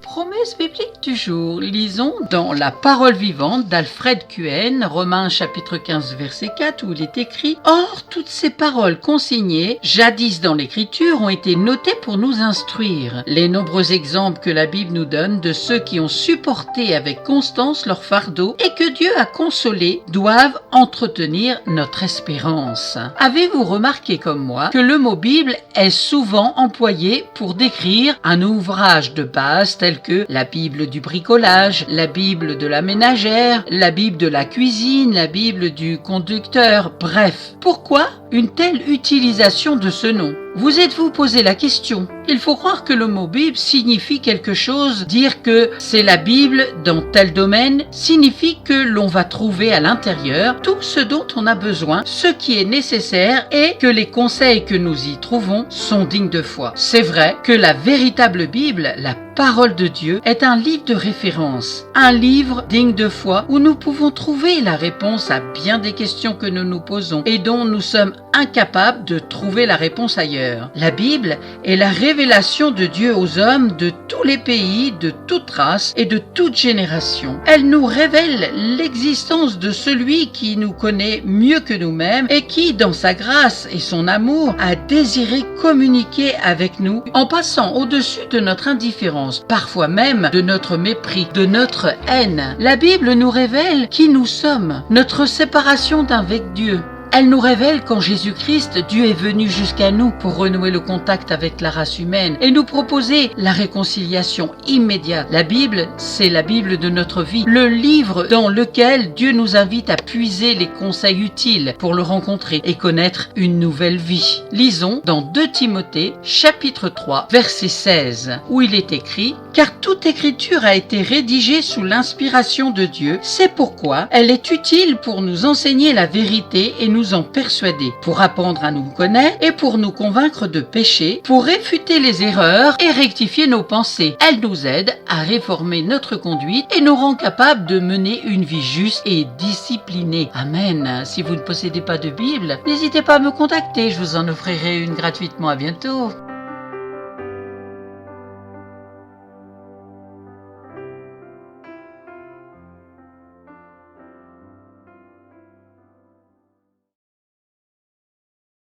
Promesse biblique du jour. Lisons dans La Parole vivante d'Alfred Cuen, Romains chapitre 15 verset 4, où il est écrit « Or, toutes ces paroles consignées, jadis dans l'Écriture, ont été notées pour nous instruire. Les nombreux exemples que la Bible nous donne de ceux qui ont supporté avec constance leur fardeau et que Dieu a consolés doivent entretenir notre espérance. » Avez-vous remarqué comme moi que le mot Bible est souvent employé pour décrire un ouvrage de base tel que la Bible du bricolage, la Bible de la ménagère, la Bible de la cuisine, la Bible du conducteur, bref. Pourquoi une telle utilisation de ce nom ? Vous êtes-vous posé la question ? Il faut croire que le mot Bible signifie quelque chose. Dire que c'est la Bible dans tel domaine signifie que l'on va trouver à l'intérieur tout ce dont on a besoin, ce qui est nécessaire et que les conseils que nous y trouvons sont dignes de foi. C'est vrai que la véritable Bible, la parole de Dieu, est un livre de référence, un livre digne de foi où nous pouvons trouver la réponse à bien des questions que nous nous posons et dont nous sommes incapables de trouver la réponse ailleurs. La Bible est la révélation de Dieu aux hommes de tous les pays, de toute race et de toute génération. Elle nous révèle l'existence de celui qui nous connaît mieux que nous-mêmes et qui, dans sa grâce et son amour, a désiré communiquer avec nous en passant au-dessus de notre indifférence, parfois même de notre mépris, de notre haine. La Bible nous révèle qui nous sommes, notre séparation d'avec Dieu. Elle nous révèle qu'en Jésus-Christ, Dieu est venu jusqu'à nous pour renouer le contact avec la race humaine et nous proposer la réconciliation immédiate. La Bible, c'est la Bible de notre vie, le livre dans lequel Dieu nous invite à puiser les conseils utiles pour le rencontrer et connaître une nouvelle vie. Lisons dans 2 Timothée, chapitre 3, verset 16, où il est écrit « Car toute écriture a été rédigée sous l'inspiration de Dieu, c'est pourquoi elle est utile pour nous enseigner la vérité et nous en persuader, pour apprendre à nous connaître et pour nous convaincre de péché, pour réfuter les erreurs et rectifier nos pensées. Elle nous aide à réformer notre conduite et nous rend capables de mener une vie juste et disciplinée. » Amen. Si vous ne possédez pas de Bible, n'hésitez pas à me contacter, je vous en offrirai une gratuitement. À bientôt.